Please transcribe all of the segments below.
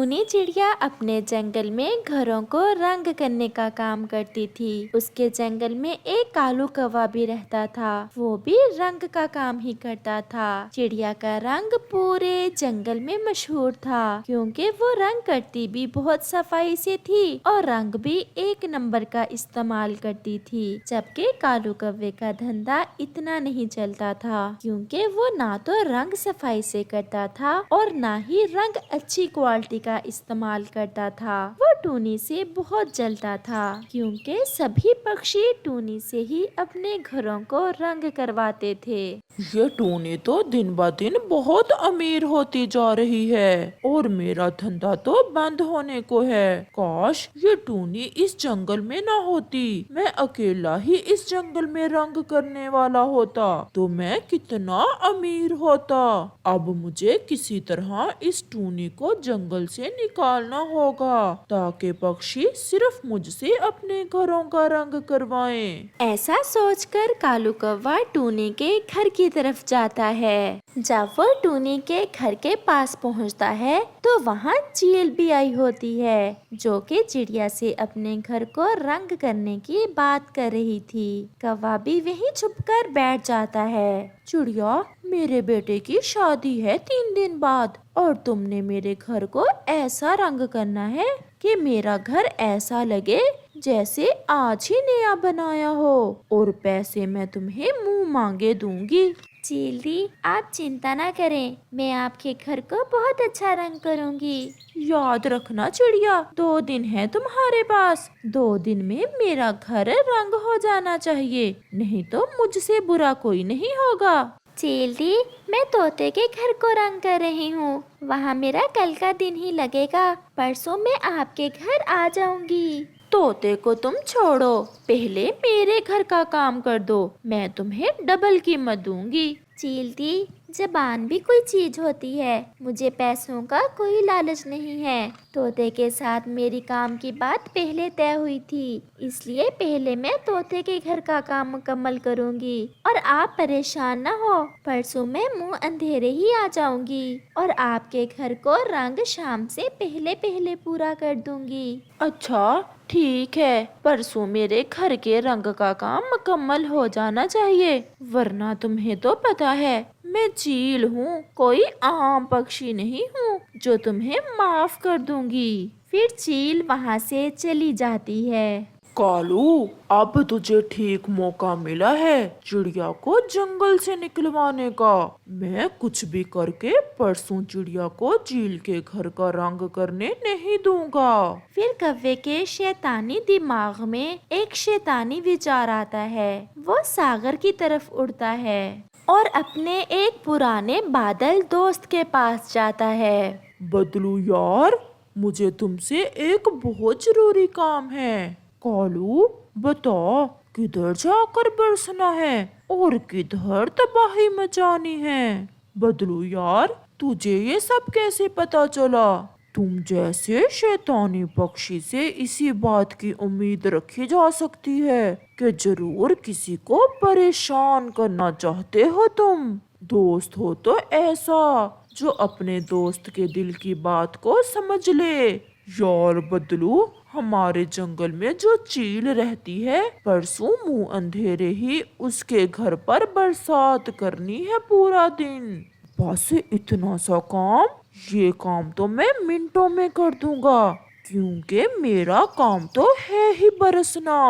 टूनी चिड़िया अपने जंगल में घरों को रंग करने का काम करती थी। उसके जंगल में एक कालू कौवा भी रहता था, वो भी रंग का काम ही करता था। चिड़िया का रंग पूरे जंगल में मशहूर था, क्योंकि वो रंग करती भी बहुत सफाई से थी और रंग भी एक नंबर का इस्तेमाल करती थी। जबकि कालू कौवे का धंधा इतना नहीं चलता था, क्योंकि वो ना तो रंग सफाई से करता था और ना ही रंग अच्छी क्वालिटी का इस्तेमाल करता था। वो टूनी से बहुत जलता था, क्योंकि सभी पक्षी टूनी से ही अपने घरों को रंग करवाते थे। ये टूनी तो दिन ब दिन बहुत अमीर होती जा रही है और मेरा धंधा तो बंद होने को है। काश ये टूनी इस जंगल में ना होती, मैं अकेला ही इस जंगल में रंग करने वाला होता तो मैं कितना अमीर होता। अब मुझे किसी तरह इस टूनी को जंगल से निकालना होगा ताकि पक्षी सिर्फ मुझसे अपने घरों का रंग करवाएं। ऐसा सोचकर कालू कौवा टूनी के घर की तरफ जाता है। जब वो टूनी के घर के पास पहुंचता है तो वहाँ चील भी आई होती है, जो कि चिड़िया से अपने घर को रंग करने की बात कर रही थी। कौवा भी वहीं छुपकर बैठ जाता है। चिड़िया, मेरे बेटे की शादी है 3 दिन बाद और तुमने मेरे घर को ऐसा रंग करना है कि मेरा घर ऐसा लगे जैसे आज ही नया बनाया हो, और पैसे मैं तुम्हें मुंह मांगे दूंगी। चील दी, आप चिंता ना करें, मैं आपके घर को बहुत अच्छा रंग करूंगी। याद रखना चिड़िया, 2 दिन है तुम्हारे पास, 2 दिन में मेरा घर रंग हो जाना चाहिए, नहीं तो मुझसे बुरा कोई नहीं होगा। चील दी, मैं तोते के घर को रंग कर रही हूँ, वहाँ मेरा कल का दिन ही लगेगा, परसों मैं आपके घर आ जाऊंगी। तोते को तुम छोड़ो, पहले मेरे घर का काम कर दो, मैं तुम्हें डबल कीमत दूंगी। चील दी, ज़बान भी कोई चीज होती है, मुझे पैसों का कोई लालच नहीं है। तोते के साथ मेरी काम की बात पहले तय हुई थी, इसलिए पहले मैं तोते के घर का काम मुकम्मल करूंगी और आप परेशान ना हो, परसों मैं मुंह अंधेरे ही आ जाऊंगी और आपके घर को रंग शाम से पहले पहले पूरा कर दूंगी। अच्छा ठीक है, परसों मेरे घर के रंग का काम मुकम्मल हो जाना चाहिए, वरना तुम्हें तो पता है मैं चील हूँ, कोई आम पक्षी नहीं हूँ जो तुम्हें माफ कर दूंगी। फिर चील वहाँ से चली जाती है। कालू, अब तुझे ठीक मौका मिला है चिड़िया को जंगल से निकलवाने का। मैं कुछ भी करके परसों चिड़िया को चील के घर का रंग करने नहीं दूंगा। फिर कौवे के शैतानी दिमाग में एक शैतानी विचार आता है। वो सागर की तरफ उड़ता है और अपने एक पुराने बादल दोस्त के पास जाता है। बदलू यार, मुझे तुमसे एक बहुत जरूरी काम है। कालू, बता किधर जाकर बरसना है और किधर तबाही मचानी है। बदलू यार, तुझे ये सब कैसे पता चला? तुम जैसे शैतानी पक्षी से इसी बात की उम्मीद रखी जा सकती है कि जरूर किसी को परेशान करना चाहते हो तुम। दोस्त हो तो ऐसा जो अपने दोस्त के दिल की बात को समझ ले। यार बदलू, हमारे जंगल में जो चील रहती है, परसों मुंह अंधेरे ही उसके घर पर बरसात करनी है पूरा दिन। बस इतना सा काम, ये काम तो मैं मिनटों में कर दूंगा, क्योंकि मेरा काम तो है ही बरसना।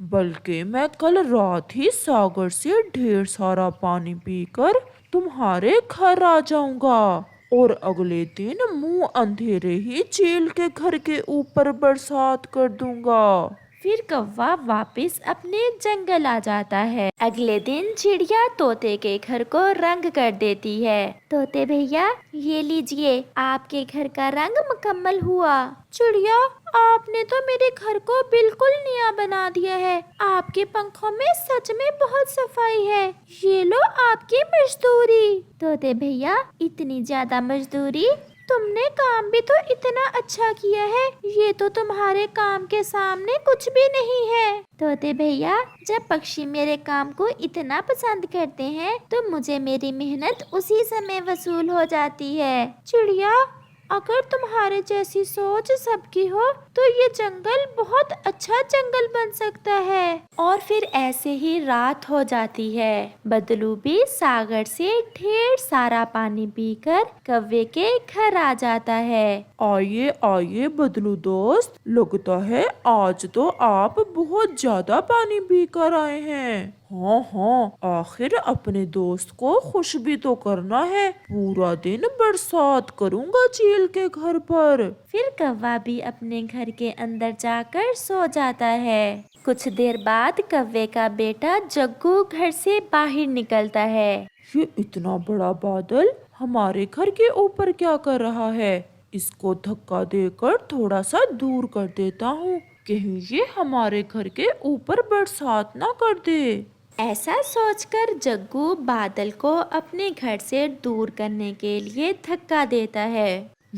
बल्कि मैं कल रात ही सागर से ढेर सारा पानी पीकर तुम्हारे घर आ जाऊंगा और अगले दिन मुंह अंधेरे ही चील के घर के ऊपर बरसात कर दूंगा। फिर कौवा वापस अपने जंगल आ जाता है। अगले दिन चिड़िया तोते के घर को रंग कर देती है। तोते भैया, ये लीजिए, आपके घर का रंग मुकम्मल हुआ। चिड़िया, आपने तो मेरे घर को बिल्कुल नया बना दिया है, आपके पंखों में सच में बहुत सफाई है, ये लो आपकी मजदूरी। तोते भैया, इतनी ज्यादा मजदूरी? तुमने काम भी तो इतना अच्छा किया है, ये तो तुम्हारे काम के सामने कुछ भी नहीं है। तोते भैया, जब पक्षी मेरे काम को इतना पसंद करते हैं तो मुझे मेरी मेहनत उसी समय वसूल हो जाती है। चिड़िया, अगर तुम्हारे जैसी सोच सबकी हो तो ये जंगल बहुत अच्छा जंगल बन सकता है। और फिर ऐसे ही रात हो जाती है। बदलू भी सागर से ढेर सारा पानी पीकर कव्वे के घर आ जाता है। आइए आइए बदलू दोस्त, लगता है आज तो आप बहुत ज्यादा पानी पी कर आए हैं। हाँ हाँ, आखिर अपने दोस्त को खुश भी तो करना है। पूरा दिन बरसात करूँगा चील के घर पर। फिर कौवा भी अपने घर के अंदर जाकर सो जाता है। कुछ देर बाद कौवे का बेटा जग्गू घर से बाहर निकलता है। ये इतना बड़ा बादल हमारे घर के ऊपर क्या कर रहा है? इसको धक्का देकर थोड़ा सा दूर कर देता हूँ, कहीं ये हमारे घर के ऊपर बरसात ना कर दे। ऐसा सोचकर जग्गू बादल को अपने घर से दूर करने के लिए धक्का देता है।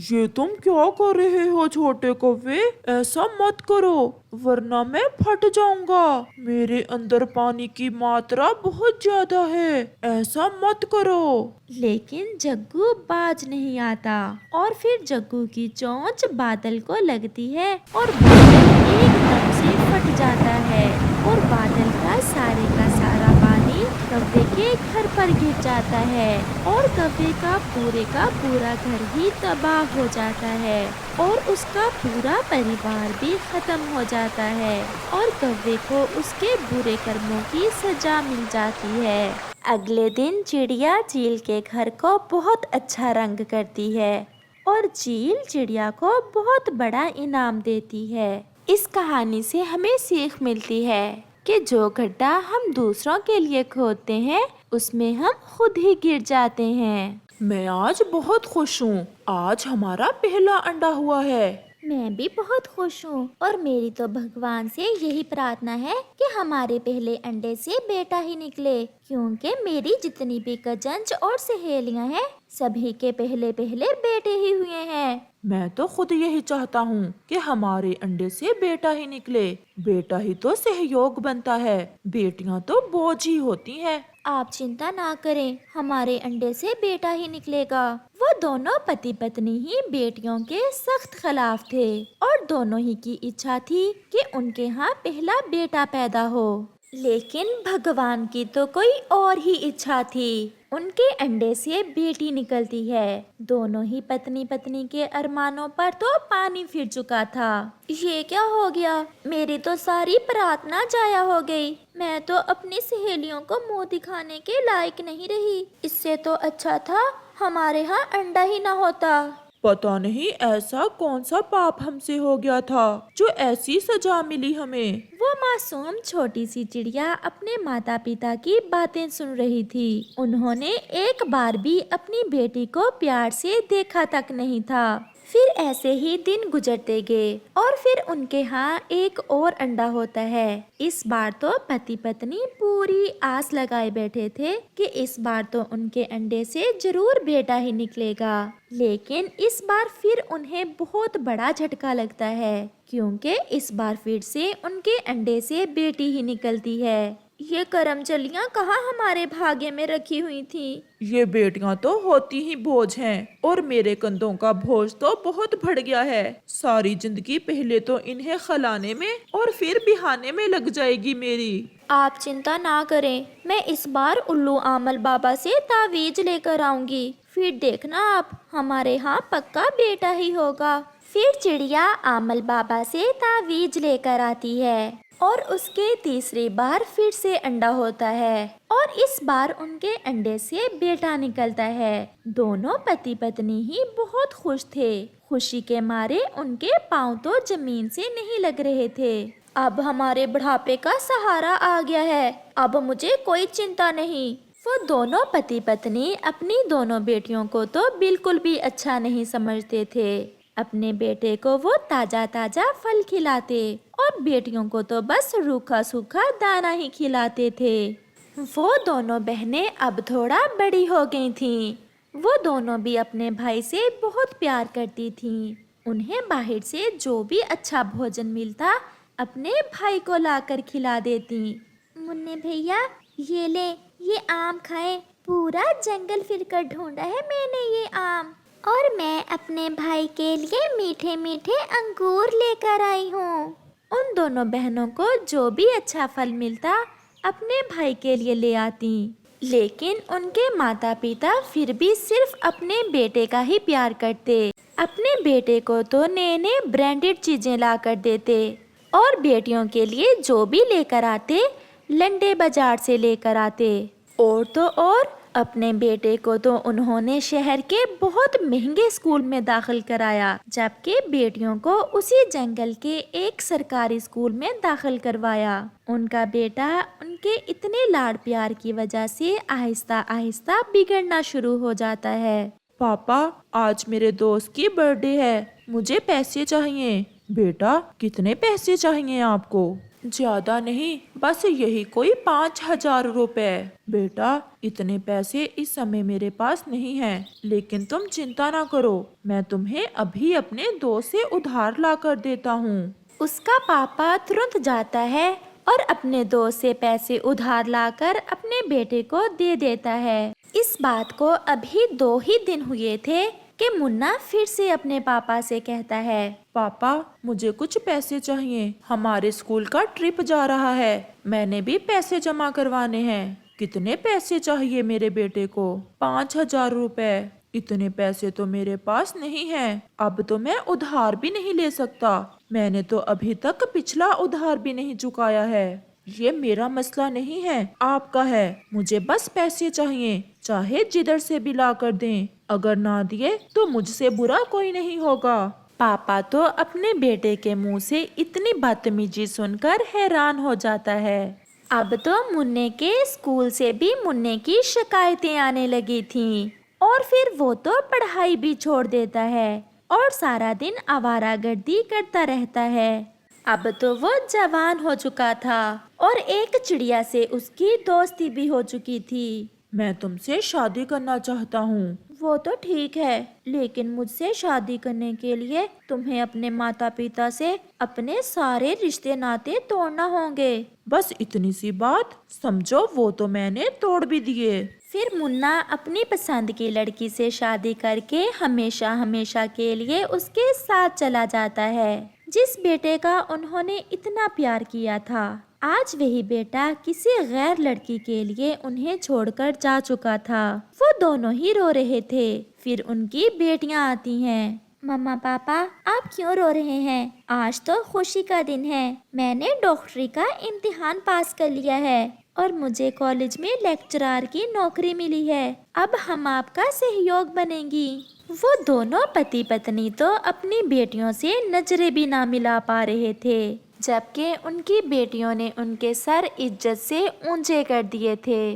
ये तुम क्या कर रहे हो छोटे कौवे? ऐसा मत करो वरना मैं फट जाऊंगा। मेरे अंदर पानी की मात्रा बहुत ज्यादा है, ऐसा मत करो। लेकिन जग्गू बाज नहीं आता और फिर जग्गू की चोंच बादल को लगती है और बादल एकदम से फट जाता है और बादल का सारा पानी कव्वे के घर पर गिर जाता है और कव्वे का पूरा घर ही तबाह हो जाता है और उसका पूरा परिवार भी खत्म हो जाता है और कव्वे को उसके बुरे कर्मों की सजा मिल जाती है। अगले दिन चिड़िया चील के घर को बहुत अच्छा रंग करती है और चील चिड़िया को बहुत बड़ा इनाम देती है। इस कहानी से हमें सीख मिलती है कि जो गड्ढा हम दूसरों के लिए खोदते हैं उसमें हम खुद ही गिर जाते हैं। मैं आज बहुत खुश हूँ, आज हमारा पहला अंडा हुआ है। मैं भी बहुत खुश हूँ और मेरी तो भगवान से यही प्रार्थना है कि हमारे पहले अंडे से बेटा ही निकले, क्योंकि मेरी जितनी भी कजन्स और सहेलियाँ हैं सभी के पहले पहले बेटे ही हुए हैं। मैं तो खुद यही चाहता हूँ कि हमारे अंडे से बेटा ही निकले। बेटा ही तो सहयोग बनता है, बेटियाँ तो बोझ ही होती हैं। आप चिंता ना करें, हमारे अंडे से बेटा ही निकलेगा। वो दोनों पति पत्नी ही बेटियों के सख्त खिलाफ थे और दोनों ही की इच्छा थी कि उनके यहाँ पहला बेटा पैदा हो, लेकिन भगवान की तो कोई और ही इच्छा थी। उनके अंडे से बेटी निकलती है। दोनों ही पत्नी पत्नी के अरमानों पर तो पानी फिर चुका था। ये क्या हो गया? मेरी तो सारी प्रार्थना जाया हो गई। मैं तो अपनी सहेलियों को मुंह दिखाने के लायक नहीं रही। इससे तो अच्छा था हमारे यहाँ अंडा ही ना होता। पता नहीं ऐसा कौन सा पाप हमसे हो गया था जो ऐसी सजा मिली हमें। वो मासूम छोटी सी चिड़िया अपने माता पिता की बातें सुन रही थी। उन्होंने एक बार भी अपनी बेटी को प्यार से देखा तक नहीं था। फिर ऐसे ही दिन गुजरते गए और फिर उनके यहाँ एक और अंडा होता है। इस बार तो पति पत्नी पूरी आस लगाए बैठे थे कि इस बार तो उनके अंडे से जरूर बेटा ही निकलेगा। लेकिन इस बार फिर उन्हें बहुत बड़ा झटका लगता है, क्योंकि इस बार फिर से उनके अंडे से बेटी ही निकलती है। ये करमचलियाँ कहाँ हमारे भाग्य में रखी हुई थी। ये बेटियां तो होती ही बोझ हैं और मेरे कंधों का बोझ तो बहुत बढ़ गया है। सारी जिंदगी पहले तो इन्हें खिलाने में और फिर बिहाने में लग जाएगी मेरी। आप चिंता ना करें, मैं इस बार उल्लू आमल बाबा से तावीज लेकर आऊंगी। फिर देखना आप, हमारे यहाँ पक्का बेटा ही होगा। फिर चिड़िया आमल बाबा से तावीज लेकर आती है और उसके तीसरी बार फिर से अंडा होता है और इस बार उनके अंडे से बेटा निकलता है। दोनों पति पत्नी ही बहुत खुश थे। खुशी के मारे उनके पाँव तो जमीन से नहीं लग रहे थे। अब हमारे बुढ़ापे का सहारा आ गया है, अब मुझे कोई चिंता नहीं। वो दोनों पति पत्नी अपनी दोनों बेटियों को तो बिल्कुल भी अच्छा नहीं समझते थे। अपने बेटे को वो ताजा ताजा फल खिलाते और बेटियों को तो बस रूखा सूखा दाना ही खिलाते थे। वो दोनों बहनें अब थोड़ा बड़ी हो गई थीं। वो दोनों भी अपने भाई से बहुत प्यार करती थीं। उन्हें बाहर से जो भी अच्छा भोजन मिलता अपने भाई को लाकर खिला देती। मुन्ने भैया ये ले, ये आम खाए। पूरा जंगल फिर कर ढूंढा है मैंने ये आम। और मैं अपने भाई के लिए मीठे मीठे अंगूर लेकर आई हूँ। उन दोनों बहनों को जो भी अच्छा फल मिलता अपने भाई के लिए ले आती, लेकिन उनके माता पिता फिर भी सिर्फ अपने बेटे का ही प्यार करते। अपने बेटे को तो नए नए ब्रांडेड चीजें ला कर देते और बेटियों के लिए जो भी लेकर आते लंडे बाजार से लेकर आते। और तो और अपने बेटे को तो उन्होंने शहर के बहुत महंगे स्कूल में दाखिल कराया, जबकि बेटियों को उसी जंगल के एक सरकारी स्कूल में दाखिल करवाया। उनका बेटा उनके इतने लाड प्यार की वजह से आहिस्ता आहिस्ता बिगड़ना शुरू हो जाता है। पापा, आज मेरे दोस्त की बर्थडे है, मुझे पैसे चाहिए। बेटा, कितने पैसे चाहिए आपको? ज्यादा नहीं, बस यही कोई 5,000 रुपए। बेटा, इतने पैसे इस समय मेरे पास नहीं हैं, लेकिन तुम चिंता ना करो, मैं तुम्हें अभी अपने दोस्त से उधार ला कर देता हूँ। उसका पापा तुरंत जाता है और अपने दोस्त से पैसे उधार लाकर अपने बेटे को दे देता है। इस बात को अभी 2 ही दिन हुए थे कि मुन्ना फिर से अपने पापा से कहता है, पापा, मुझे कुछ पैसे चाहिए, हमारे स्कूल का ट्रिप जा रहा है, मैंने भी पैसे जमा करवाने हैं। कितने पैसे चाहिए मेरे बेटे को? 5,000 रुपए। इतने पैसे तो मेरे पास नहीं हैं, अब तो मैं उधार भी नहीं ले सकता, मैंने तो अभी तक पिछला उधार भी नहीं चुकाया है। ये मेरा मसला नहीं है, आपका है, मुझे बस पैसे चाहिए, चाहे जिधर से भी ला कर दें, अगर ना दिए तो मुझसे बुरा कोई नहीं होगा। पापा तो अपने बेटे के मुंह से इतनी बदतमीजी सुनकर हैरान हो जाता है। अब तो मुन्ने के स्कूल से भी मुन्ने की शिकायतें आने लगी थीं और फिर वो तो पढ़ाई भी छोड़ देता है और सारा दिन आवारागर्दी करता रहता है। अब तो वो जवान हो चुका था और एक चिड़िया से उसकी दोस्ती भी हो चुकी थी। मैं तुमसे शादी करना चाहता हूँ। वो तो ठीक है, लेकिन मुझसे शादी करने के लिए तुम्हें अपने माता पिता से अपने सारे रिश्ते नाते तोड़ना होंगे। बस इतनी सी बात, समझो वो तो मैंने तोड़ भी दिए। फिर मुन्ना अपनी पसंद की लड़की से शादी करके हमेशा हमेशा के लिए उसके साथ चला जाता है। जिस बेटे का उन्होंने इतना प्यार किया था, आज वही बेटा किसी गैर लड़की के लिए उन्हें छोड़कर जा चुका था। वो दोनों ही रो रहे थे। फिर उनकी बेटियां आती हैं। मम्मा पापा, आप क्यों रो रहे हैं? आज तो खुशी का दिन है, मैंने डॉक्टरी का इम्तिहान पास कर लिया है और मुझे कॉलेज में लेक्चरर की नौकरी मिली है। अब हम आपका सहयोग बनेंगी। वो दोनों पति पत्नी तो अपनी बेटियों से नजरें भी ना मिला पा रहे थे, जबकि उनकी बेटियों ने उनके सर इज्जत से ऊंचे कर दिए थे।